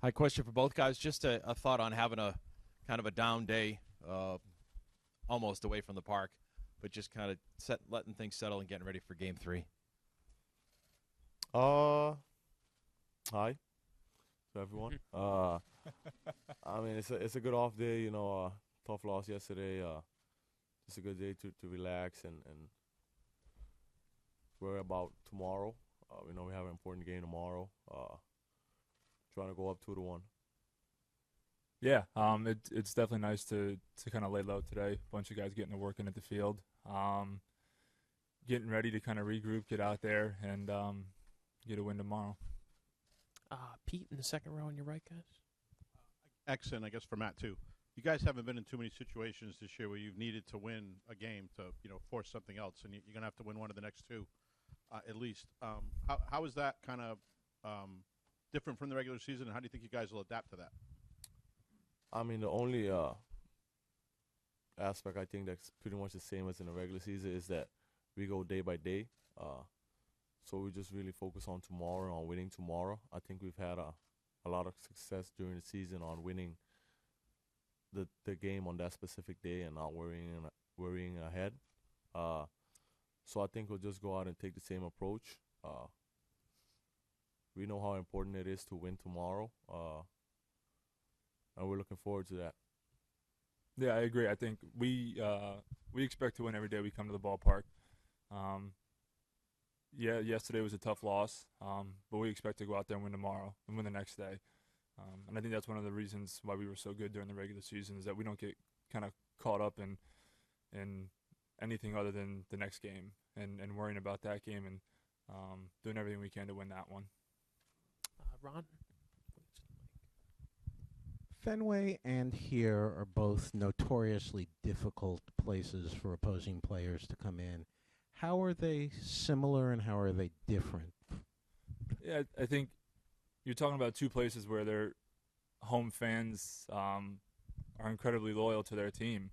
Hi, question for both guys. Just a thought on having a kind of a down day, almost away from the park, but just kind of letting things settle and getting ready for Game 3. Uh, Hi to everyone. I mean, it's a good off day. Tough loss yesterday. It's a good day to relax and worry about tomorrow. We have an important game tomorrow. Trying to go up 2-1. Yeah, it's definitely nice to kind of lay low today. A bunch of guys getting to work in at the field, getting ready to kind of regroup, get out there, and get a win tomorrow. Pete in the second row on your right, guys. Excellent, I guess, for Matt, too. You guys haven't been in too many situations this year where you've needed to win a game to, force something else, and you're going to have to win one of the next two, at least. How is that kind of different from the regular season, and how do you think you guys will adapt to that? I mean, the only aspect I think that's pretty much the same as in the regular season is that we go day by day. So we just really focus on tomorrow, on winning tomorrow. I think we've had a lot of success during the season on winning the game on that specific day and not worrying ahead. So I think we'll just go out and take the same approach. We know how important it is to win tomorrow, and we're looking forward to that. Yeah, I agree. I think we expect to win every day we come to the ballpark. Yeah, yesterday was a tough loss, but we expect to go out there and win tomorrow and win the next day. And I think that's one of the reasons why we were so good during the regular season is that we don't get kind of caught up in anything other than the next game and worrying about that game and doing everything we can to win that one. Ron? Fenway and here are both notoriously difficult places for opposing players to come in. How are they similar and how are they different? Yeah, I think you're talking about two places where their home fans are incredibly loyal to their team.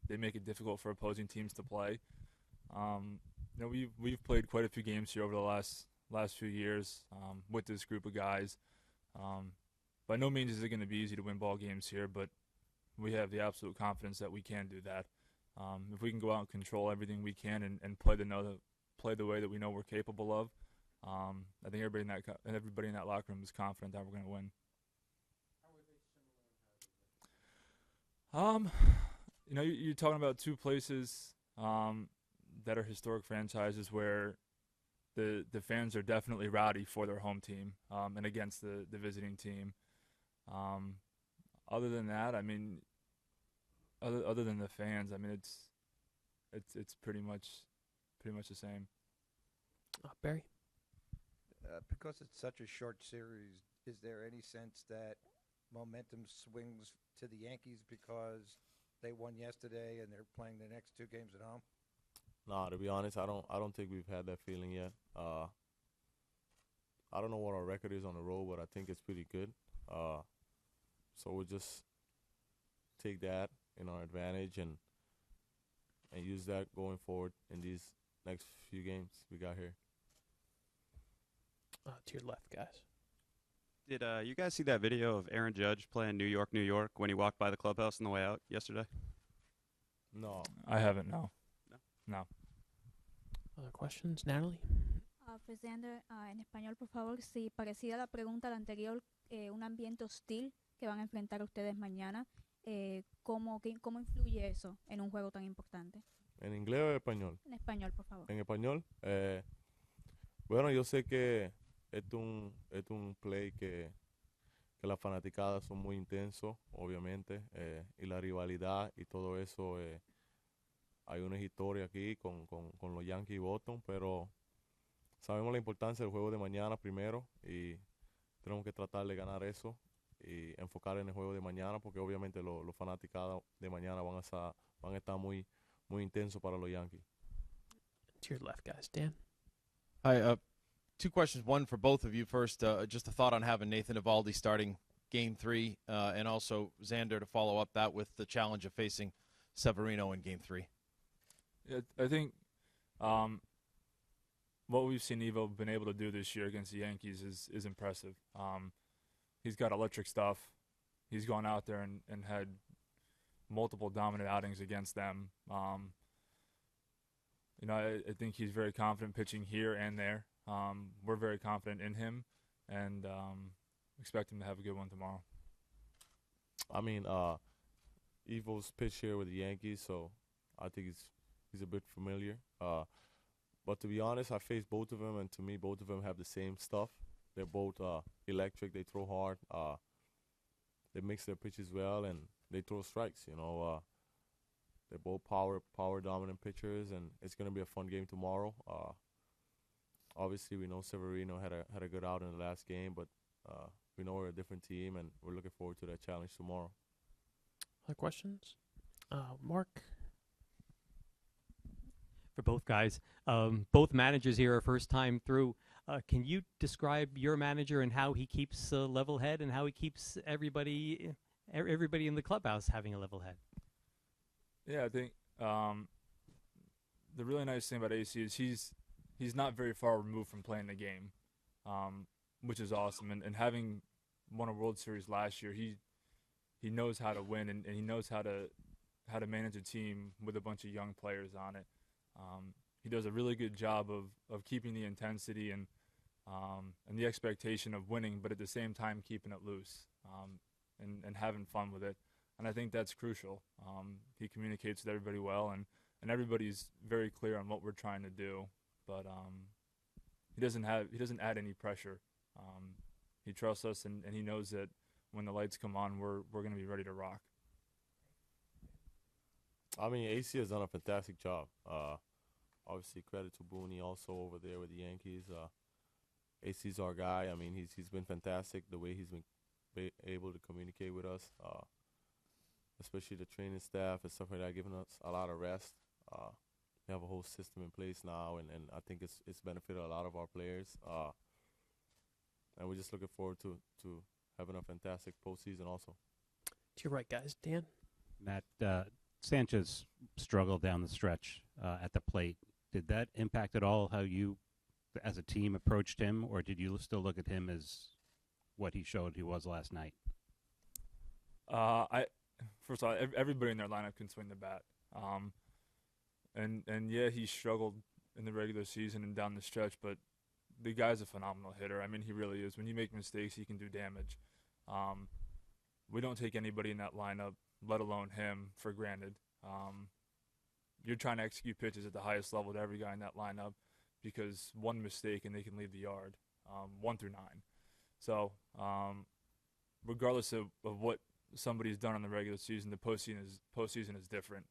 They make it difficult for opposing teams to play. We've played quite a few games here over the last few years with this group of guys. By no means is it going to be easy to win ball games here, but we have the absolute confidence that we can do that. If we can go out and control everything we can and play the way that we know we're capable of, I think everybody in that locker room is confident that we're going to win. You're talking about two places that are historic franchises where the fans are definitely rowdy for their home team and against the visiting team. Other than that, I mean, other than the fans, I mean, it's pretty much the same. Barry? Because it's such a short series, is there any sense that momentum swings to the Yankees because they won yesterday and they're playing the next two games at home? No, to be honest, I don't think we've had that feeling yet. I don't know what our record is on the road, but I think it's pretty good. So we'll just take that in our advantage and use that going forward in these next few games we got here. To your left, guys. Did you guys see that video of Aaron Judge playing New York, New York when he walked by the clubhouse on the way out yesterday? No. I haven't, no. No. Other questions? Natalie? For Xander, en español, por favor, si parecida a la pregunta la anterior, un ambiente hostil que van a enfrentar ustedes mañana, ¿cómo influye eso en un juego tan importante? ¿En inglés o en español? En español, por favor. En español. Bueno, yo sé que es un play que las fanaticadas son muy intensos, obviamente, y la rivalidad y todo eso. Hay una historia aquí con los Yankees y Boston, pero sabemos la importancia del juego de mañana primero y tenemos que tratar de ganar eso y enfocar en el juego de mañana porque obviamente los fanaticados de mañana van a estar muy, muy intensos para los Yankees. To your left, guys. Dan? Hi, two questions. One for both of you. First, just a thought on having Nathan Eovaldi starting Game 3, and also Xander to follow up that with the challenge of facing Severino in Game 3. I think what we've seen Evo been able to do this year against the Yankees is impressive. he's got electric stuff. He's gone out there and had multiple dominant outings against them. I think he's very confident pitching here and there. We're very confident in him, and expect him to have a good one tomorrow. I mean, Evo's pitched here with the Yankees, so I think he's a bit familiar. But to be honest, I faced both of them, and to me, both of them have the same stuff. They're both electric. They throw hard. They mix their pitches well, and they throw strikes. They're both power dominant pitchers, and it's gonna be a fun game tomorrow. Obviously, we know Severino had a good out in the last game, but we know we're a different team, and we're looking forward to that challenge tomorrow. Other questions? Mark? For both guys, both managers here are first time through. Can you describe your manager and how he keeps a level head and how he keeps everybody in the clubhouse having a level head? Yeah, I think the really nice thing about AC is he's not very far removed from playing the game, which is awesome. And having won a World Series last year, he knows how to win and he knows how to manage a team with a bunch of young players on it. He does a really good job of keeping the intensity and the expectation of winning, but at the same time keeping it loose and having fun with it. And I think that's crucial. He communicates with everybody well, and everybody's very clear on what we're trying to do. But he doesn't add any pressure. He trusts us, and he knows that when the lights come on, we're going to be ready to rock. I mean, AC has done a fantastic job. Obviously, credit to Booney also over there with the Yankees. AC's our guy. I mean, he's been fantastic the way he's been able to communicate with us, especially the training staff and stuff like that, giving us a lot of rest. We have a whole system in place now, and I think it's benefited a lot of our players. And we're just looking forward to having a fantastic postseason also. To your right, guys. Dan? Matt, Sanchez struggled down the stretch at the plate. Did that impact at all how you, as a team, approached him, or did you still look at him as what he showed he was last night? First of all, everybody in their lineup can swing the bat. And yeah, he struggled in the regular season and down the stretch, but the guy's a phenomenal hitter. I mean, he really is. When you make mistakes, he can do damage. We don't take anybody in that lineup, let alone him, for granted. You're trying to execute pitches at the highest level to every guy in that lineup because one mistake and they can leave the yard, 1 through 9. So regardless of what somebody's done in the regular season, the postseason is different.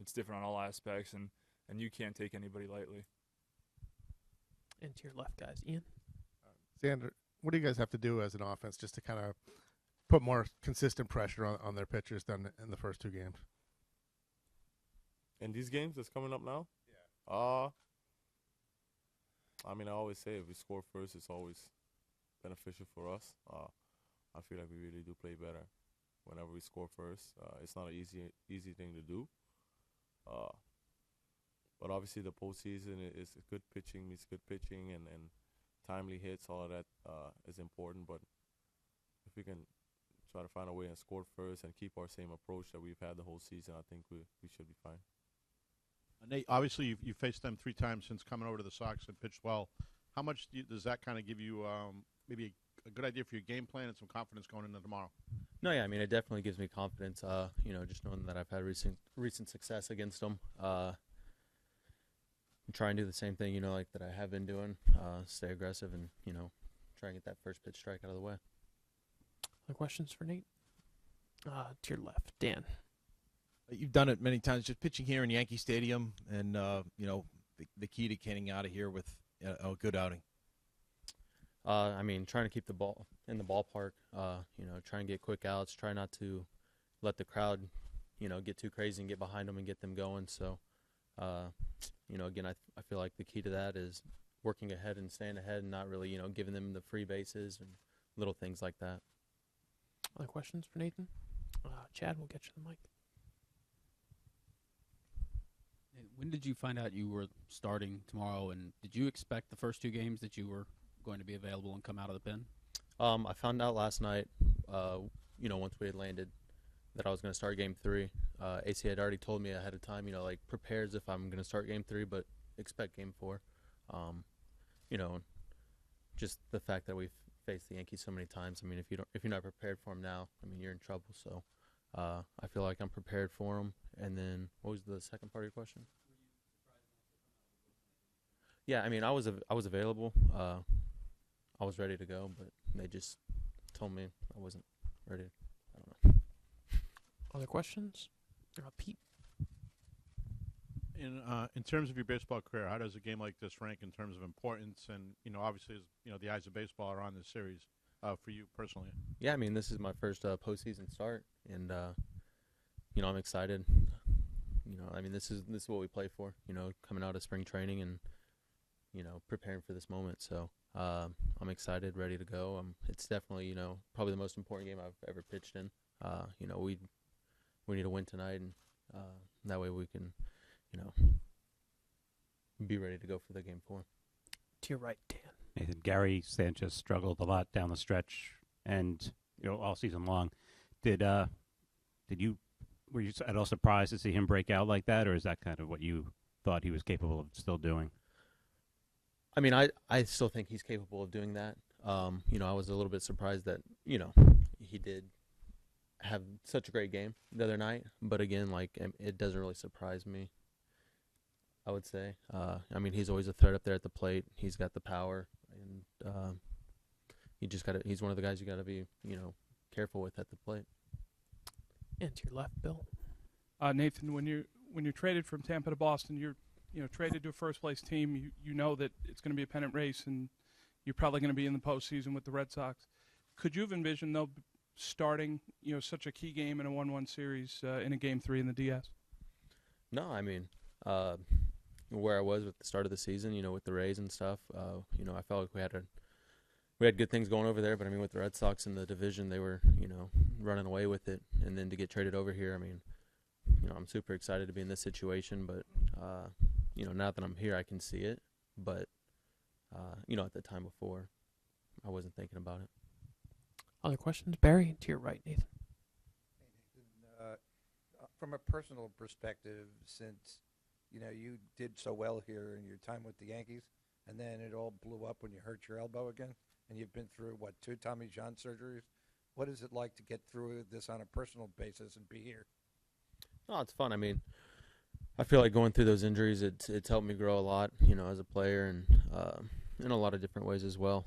It's different on all aspects, and you can't take anybody lightly. And to your left, guys. Ian? Xander, what do you guys have to do as an offense just to kind of put more consistent pressure on their pitchers than in the first 2 games? In these games that's coming up now? Yeah. I mean, I always say if we score first, it's always beneficial for us. I feel like we really do play better whenever we score first. It's not an easy thing to do. But obviously the postseason is good pitching means good pitching, and timely hits, all of that is important. But if we can try to find a way and score first and keep our same approach that we've had the whole season, I think we should be fine. Nate, obviously you faced them 3 times since coming over to the Sox and pitched well. How much does that kind of give you maybe a good idea for your game plan and some confidence going into tomorrow? No, yeah, I mean, it definitely gives me confidence, just knowing that I've had recent success against them. I'm trying to do the same thing, like that I have been doing, stay aggressive and, try and get that first pitch strike out of the way. Other questions for Nate? To your left, Dan. You've done it many times, just pitching here in Yankee Stadium, and the key to getting out of here with a good outing. I mean, trying to keep the ball in the ballpark. Try and get quick outs. Try not to let the crowd, get too crazy and get behind them and get them going. So, again, I feel like the key to that is working ahead and staying ahead, and not really, giving them the free bases and little things like that. Other questions for Nathan? Chad, we'll get you the mic. When did you find out you were starting tomorrow, and did you expect the first 2 games that you were going to be available and come out of the pen? I found out last night, once we had landed, that I was going to start Game 3. AC had already told me ahead of time, prepares if I'm going to start Game 3, but expect Game 4. Just the fact that we've faced the Yankees so many times. I mean, if you're not prepared for them now, I mean, you're in trouble. So I feel like I'm prepared for them. And then what was the second part of your question? Yeah, I mean, I was available. I was ready to go, but they just told me I wasn't ready. I don't know. Other questions? Pete. In terms of your baseball career, how does a game like this rank in terms of importance? And obviously, the eyes of baseball are on this series for you personally. Yeah, I mean, this is my first postseason start, and I'm excited. I mean, this is what we play for. Coming out of spring training and preparing for this moment. So I'm excited, ready to go. It's definitely probably the most important game I've ever pitched in. We need to win tonight, and that way we can be ready to go for the Game 4. To your right, Dan. Nathan, Gary Sanchez struggled a lot down the stretch, and all season long. Were you at all surprised to see him break out like that, or is that kind of what you thought he was capable of still doing? I mean, I still think he's capable of doing that. I was a little bit surprised that he did have such a great game the other night, but again, it doesn't really surprise me. I would say. I mean, he's always a threat up there at the plate. He's got the power, and he's one of the guys you got to be, careful with at the plate. And to your left, Bill. Nathan, when you're traded from Tampa to Boston, you're traded to a first place team. You know that it's going to be a pennant race, and you're probably going to be in the postseason with the Red Sox. Could you have envisioned though starting such a key game in a 1-1 series in a Game 3 in the DS? No, I mean. Where I was with the start of the season, with the Rays and stuff, I felt like we had good things going over there, but I mean, with the Red Sox in the division, they were, running away with it, and then to get traded over here, I mean, I'm super excited to be in this situation, but, now that I'm here, I can see it, but, at the time before, I wasn't thinking about it. Other questions? Barry, to your right, Nathan. Hey, Nathan, from a personal perspective, since you did so well here in your time with the Yankees, and then it all blew up when you hurt your elbow again, and you've been through, 2 Tommy John surgeries? What is it like to get through this on a personal basis and be here? Oh, it's fun. I mean, I feel like going through those injuries, it's helped me grow a lot, as a player, and in a lot of different ways as well.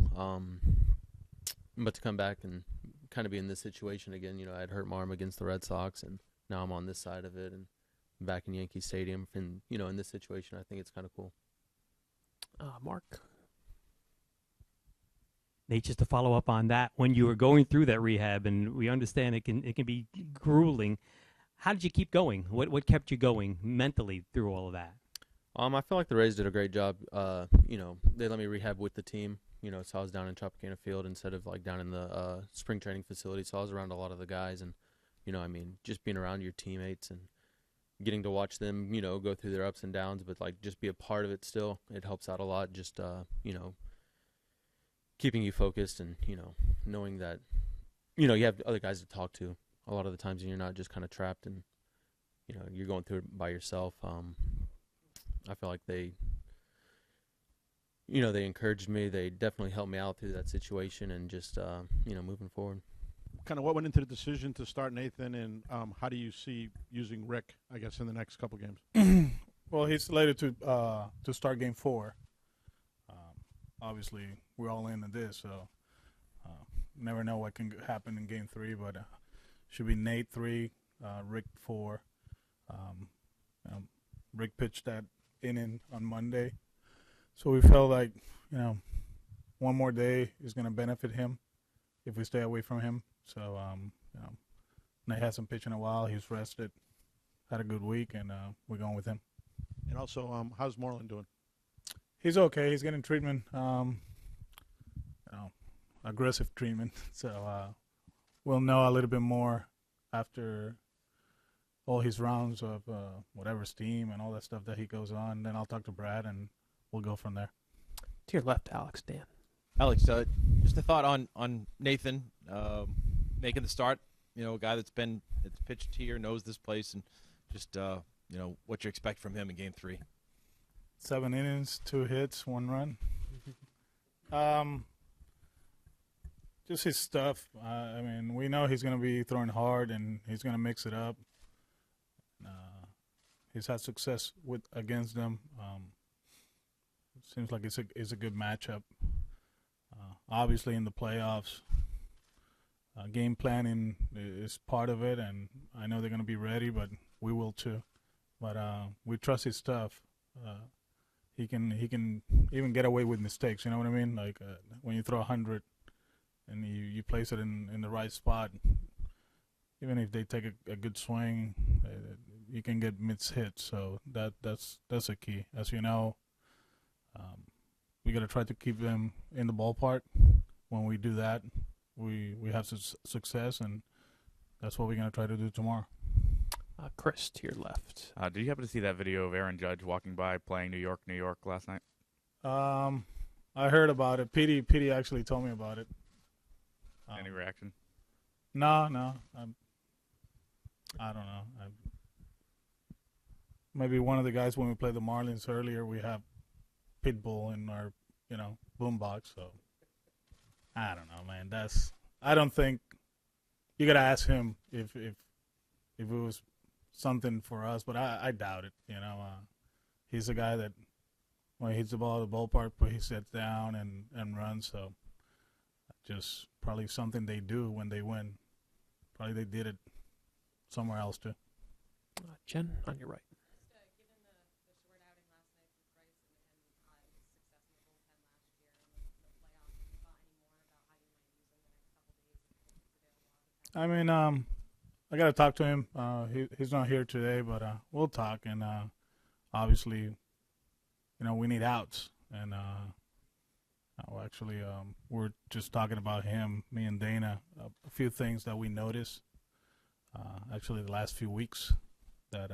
But to come back and kind of be in this situation again, I'd hurt my arm against the Red Sox, and now I'm on this side of it, and back in Yankee Stadium, and in this situation, I think it's kind of cool. Mark. Nate, just to follow up on that, when you were going through that rehab, and we understand it can be grueling, how did you keep going? What kept you going mentally through all of that? I feel like the Rays did a great job. They let me rehab with the team. So I was down in Tropicana Field instead of down in the spring training facility. So I was around a lot of the guys, and just being around your teammates and getting to watch them, go through their ups and downs, but just be a part of it still. It helps out a lot. Just keeping you focused and knowing that you have other guys to talk to a lot of the times, and you're not just kind of trapped and you're going through it by yourself. I feel like they encouraged me. They definitely helped me out through that situation, and just moving forward. Kind of what went into the decision to start Nathan, and how do you see using Rick, I guess, in the next couple games? Well, he's slated to start Game 4. Obviously, we're all into this, so never know what can happen in Game 3, but should be Nate 3, Rick 4. Rick pitched that inning on Monday, so we felt like one more day is going to benefit him if we stay away from him. So Nate hasn't pitched in a while. He's rested, had a good week, and we're going with him. And also, how's Moreland doing? He's okay. He's getting treatment, aggressive treatment. So we'll know a little bit more after all his rounds of whatever steam and all that stuff that he goes on. Then I'll talk to Brad, and we'll go from there. To your left, Alex, Dan. Alex, just a thought on Nathan making the start. You know, a guy that's pitched here, knows this place, and just you know what you expect from him in Game 3. 7 innings, 2 hits, 1 run. Just his stuff. I mean, we know he's going to be throwing hard and he's going to mix it up. He's had success against them. Seems like it's a good matchup. Obviously, in the playoffs, game planning is part of it, and I know they're going to be ready, but we will too. But we trust his stuff. He can even get away with mistakes. You know what I mean? Like when you throw 100 and you place it in the right spot, even if they take a good swing, you can get mid-hit. So that's a key. As you know, we got to try to keep them in the ballpark. When we do that, we have success, and that's what we're going to try to do tomorrow. Chris, to your left. Did you happen to see that video of Aaron Judge walking by playing New York last night? I heard about it. Petey actually told me about it. Any reaction? No. I don't know. Maybe one of the guys when we played the Marlins earlier, we have Pitbull in our, boombox. So I don't know, man. I don't think you gotta ask him if it was something for us, but I doubt it. He's a guy that when he hits the ball at the ballpark, but he sits down and runs. So just probably something they do when they win. Probably they did it somewhere else too. Jen, on your right. I mean, I got to talk to him. He's not here today, but we'll talk. And obviously, we need outs. And actually, we're just talking about him, me and Dana, a few things that we noticed, actually the last few weeks, that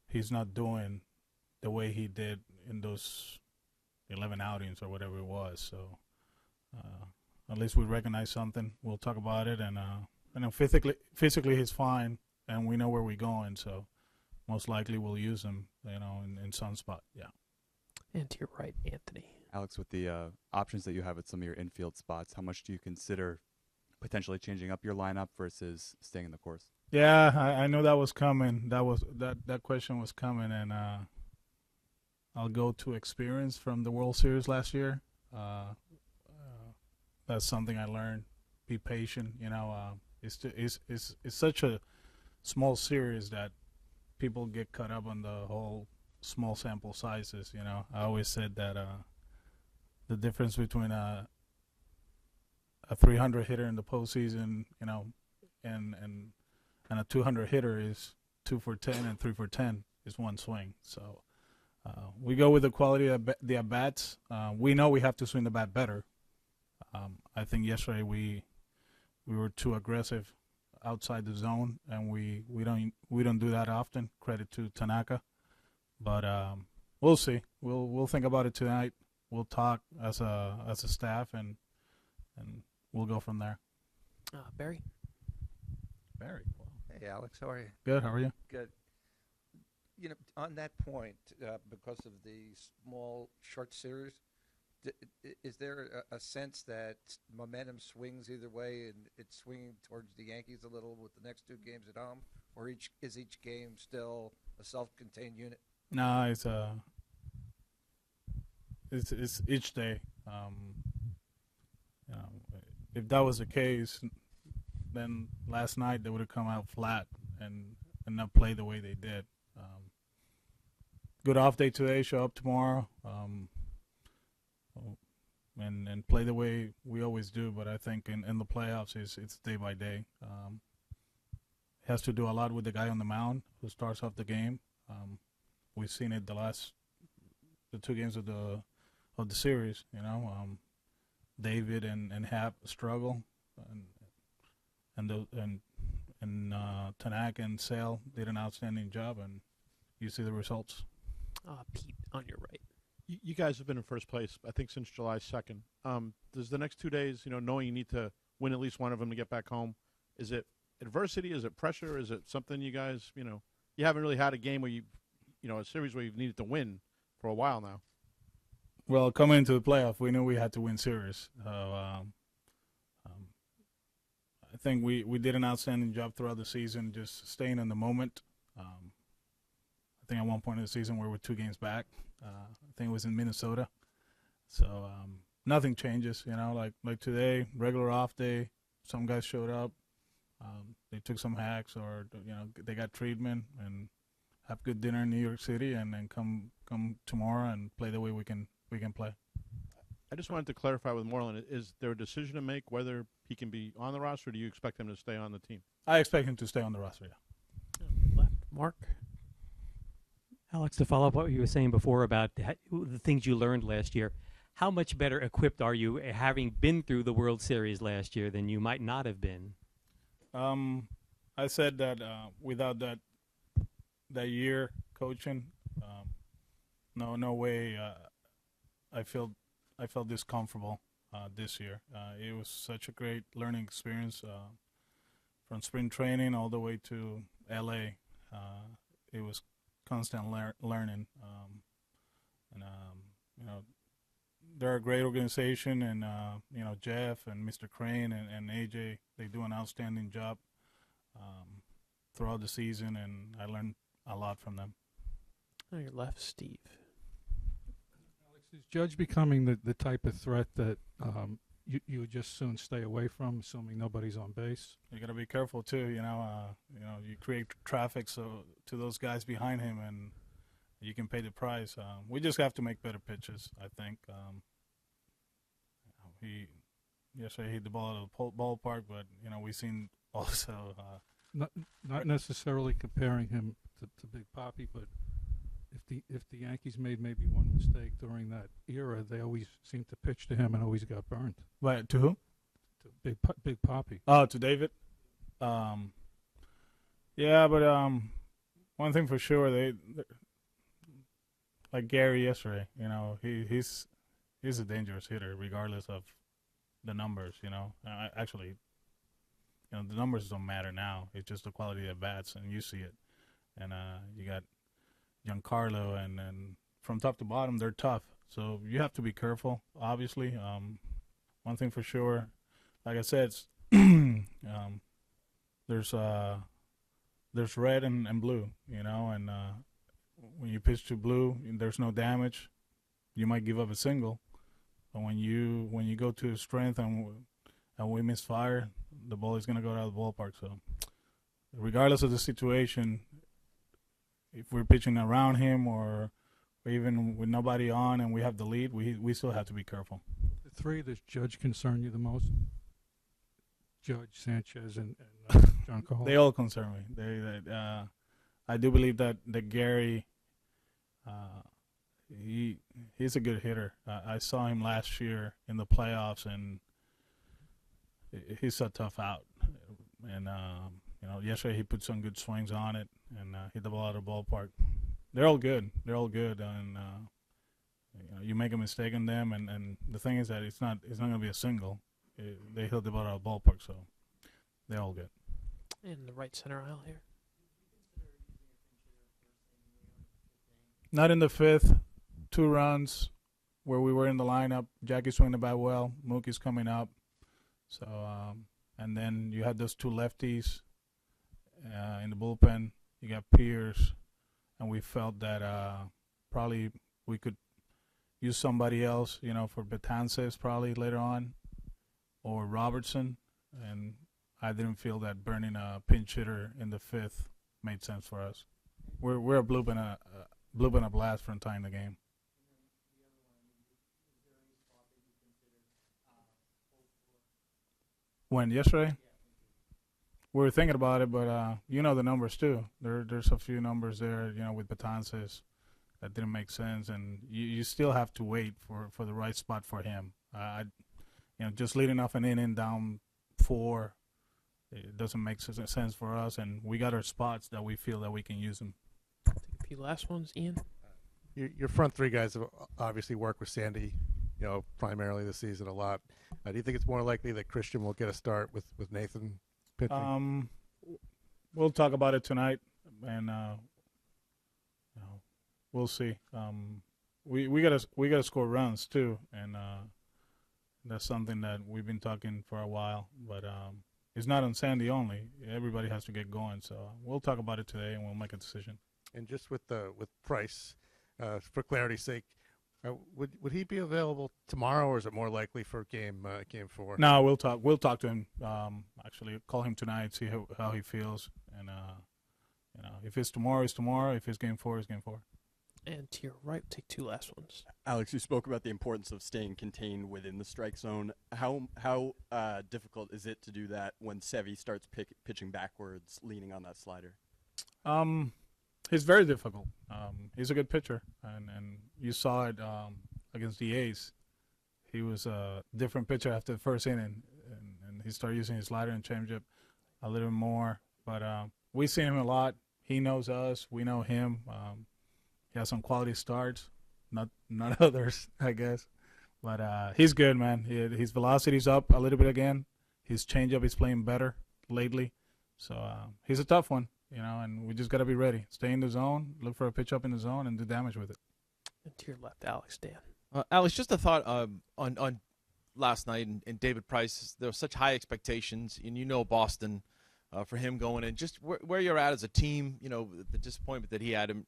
he's not doing the way he did in those 11 outings or whatever it was. So at least we recognize something. We'll talk about it, and physically he's fine, and we know where we're going. So most likely we'll use him, in some spot. Yeah. And to your right, Anthony. Alex, with the options that you have at some of your infield spots, how much do you consider potentially changing up your lineup versus staying in the course? Yeah, I know that was coming. That question was coming, and I'll go to experience from the World Series last year. That's something I learned. Be patient. It's such a small series that people get caught up on the whole small sample sizes. I always said that the difference between a 300 hitter in the postseason, and a 200 hitter is 2 for 10 and 3 for 10 is one swing. So we go with the quality of the at bats. We know we have to swing the bat better. I think yesterday we were too aggressive outside the zone, and we don't do that often. Credit to Tanaka, but we'll see. We'll think about it tonight. We'll talk as a staff, and we'll go from there. Barry. Hey, Alex, how are you? Good. How are you? Good. On that point, because of the small short series, is there a sense that momentum swings either way, and it's swinging towards the Yankees a little with the next 2 games at home, or is each game still a self-contained unit? No, it's each day. If that was the case, then last night they would have come out flat and not play the way they did. Good off day today. Show up tomorrow. And play the way we always do, but I think in the playoffs it's day by day. It has to do a lot with the guy on the mound who starts off the game. We've seen it the 2 games of the series. David and Hap struggle, and Tanaka and Sale did an outstanding job, and you see the results. Pete, on your right. You guys have been in first place, I think, since July 2nd. Does the next 2 days, knowing you need to win at least one of them to get back home, is it adversity? Is it pressure? Is it something you guys, you haven't really had a game where a series where you've needed to win for a while now? Well, coming into the playoff, we knew we had to win series. So, I think we did an outstanding job throughout the season, just staying in the moment. I think at one point in the season we were 2 games back. I think it was in Minnesota. So nothing changes, like today, regular off day. Some guys showed up. They took some hacks, or they got treatment, and have good dinner in New York City, and then come tomorrow and play the way we can play. I just wanted to clarify with Moreland, is there a decision to make whether he can be on the roster, or do you expect him to stay on the team? I expect him to stay on the roster, yeah. Left, Mark. Alex, to follow up what you were saying before about the things you learned last year, how much better equipped are you having been through the World Series last year than you might not have been? I said that without that year coaching, no way I felt this comfortable this year. It was such a great learning experience from spring training all the way to LA. It was constant learning, and they're a great organization, and Jeff and Mr. Crane and AJ, they do an outstanding job throughout the season, and I learned a lot from them. On your left, Steve. Alex, is Judge becoming the type of threat that you would just soon stay away from, assuming nobody's on base? You got to be careful too. You create traffic to those guys behind him, and you can pay the price. We just have to make better pitches, I think. Yesterday he hit the ball out of the ballpark, but we've seen also. Not necessarily comparing him to Big Papi, but if the Yankees made maybe one mistake during that era, they always seemed to pitch to him and always got burned. Right, to who? To Big Papi. Oh, to David. Yeah, but one thing for sure, they like Gary yesterday. He's a dangerous hitter, regardless of the numbers. Actually, the numbers don't matter now. It's just the quality of bats, and you see it. And you got Giancarlo, and from top to bottom, they're tough. So you have to be careful, obviously. One thing for sure, like I said, there's red and blue, and when you pitch to blue, there's no damage. You might give up a single, but when you go to strength and we misfire, the ball is going to go out of the ballpark. So regardless of the situation, if we're pitching around him or even with nobody on and we have the lead, we still have to be careful. The three, does Judge concern you the most? Judge, Sanchez, and John Cole? They all concern me. I do believe that Gary, he's a good hitter. I saw him last year in the playoffs, and he's a tough out. And yesterday he put some good swings on it and hit the ball out of the ballpark. They're all good. And you make a mistake on them, and the thing is that it's not going to be a single. They hit the ball out of the ballpark, so they're all good. In the right center aisle here. Not in the fifth. 2 runs where we were in the lineup. Jackie swinging the bat well. Mookie's coming up. So, and then you had those 2 lefties in the bullpen. You got Pierce, and we felt that probably we could use somebody else, for Betances probably later on, or Robertson. And I didn't feel that burning a pinch hitter in the 5th made sense for us. We're a bloop and a blast from tying the game. When yesterday? We were thinking about it, but the numbers too. There's a few numbers there, with Betances that didn't make sense, and you still have to wait for the right spot for him. Just leading off an inning down 4, it doesn't make sense for us, and we got our spots that we feel that we can use them. Take a few last ones, Ian. Your front three guys have obviously worked with Sandy, primarily this season a lot. Do you think it's more likely that Christian will get a start with Nathan pitching? We'll talk about it tonight, and we'll see. We gotta score runs too, and that's something that we've been talking for a while. But it's not on Sandy only. Everybody has to get going. So we'll talk about it today, and we'll make a decision. And just with Price, for clarity's sake, would he be available tomorrow, or is it more likely for game 4? No, we'll talk. We'll talk to him. Actually, call him tonight, see how he feels, and if it's tomorrow, it's tomorrow. If it's game 4, it's game 4. And to your right, take 2 last ones. Alex, you spoke about the importance of staying contained within the strike zone. How difficult is it to do that when Sevy starts pitching backwards, leaning on that slider? He's very difficult. He's a good pitcher, and you saw it against the A's. He was a different pitcher after the first inning, and he started using his slider and changeup a little more. But we see him a lot. He knows us. We know him. He has some quality starts, not others, I guess. But he's good, man. His velocity's up a little bit again. His changeup is playing better lately. So he's a tough one. And we just got to be ready. Stay in the zone, look for a pitch up in the zone, and do damage with it. And to your left, Alex, Dan. Alex, just a thought on last night and David Price. There were such high expectations, and Boston for him going in. Just where you're at as a team, the disappointment that he had.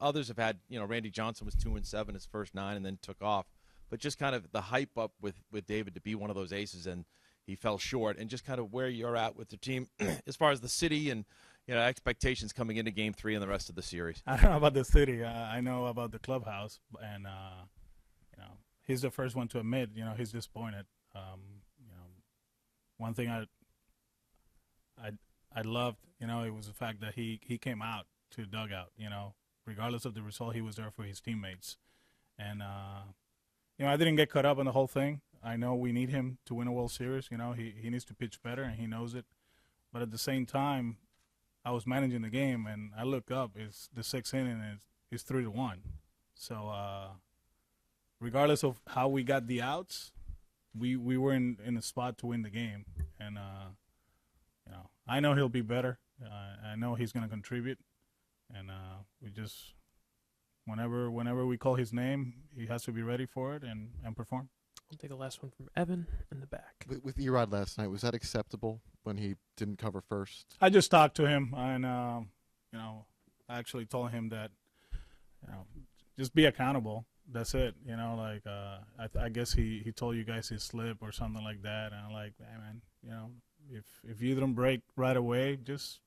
Others have had, Randy Johnson was 2-7 his first 9 and then took off. But just kind of the hype up with David to be one of those aces, and he fell short. And just kind of where you're at with the team as far as the city and expectations coming into Game 3 and the rest of the series. I don't know about the city. I know about the clubhouse, and he's the first one to admit, he's disappointed. One thing I loved, it was the fact that he came out to the dugout. Regardless of the result, he was there for his teammates, and I didn't get caught up in the whole thing. I know we need him to win a World Series. He needs to pitch better, and he knows it. But at the same time, I was managing the game, and I look up. It's the 6th inning, and it's 3-1. So regardless of how we got the outs, we were in a spot to win the game. And I know he'll be better. I know he's going to contribute, and we just whenever we call his name, he has to be ready for it and perform. I'll take the last one from Evan in the back. With Erod last night, was that acceptable when he didn't cover first? I just talked to him, and I actually told him that, just be accountable. That's it. I guess he told you guys his slip or something like that, and I'm like, hey man, if you didn't break right away, just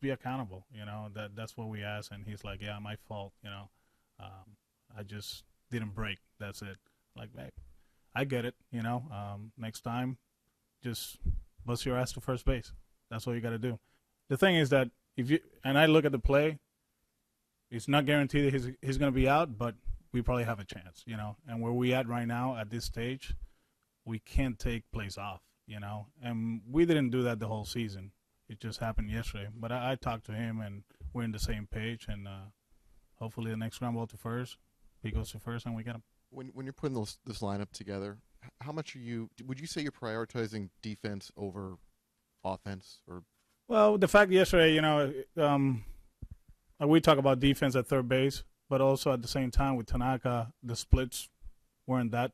be accountable. That's what we ask, and he's like, yeah, my fault. I just didn't break. That's it. Like, hey, I get it, next time, just bust your ass to first base. That's what you got to do. The thing is that and I look at the play, it's not guaranteed that he's going to be out, but we probably have a chance, And where we at right now at this stage, we can't take plays off, And we didn't do that the whole season. It just happened yesterday. But I talked to him, and we're on the same page, and hopefully the next ground ball to first, he goes to first, and we get him. When you're putting this lineup together, how much would you say you're prioritizing defense over offense? Or well, the fact yesterday, we talk about defense at third base, but also at the same time with Tanaka, the splits weren't that,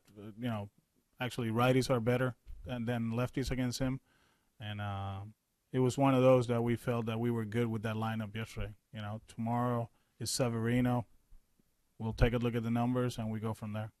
actually righties are better than lefties against him, and it was one of those that we felt that we were good with that lineup yesterday. Tomorrow is Severino. We'll take a look at the numbers, and we go from there.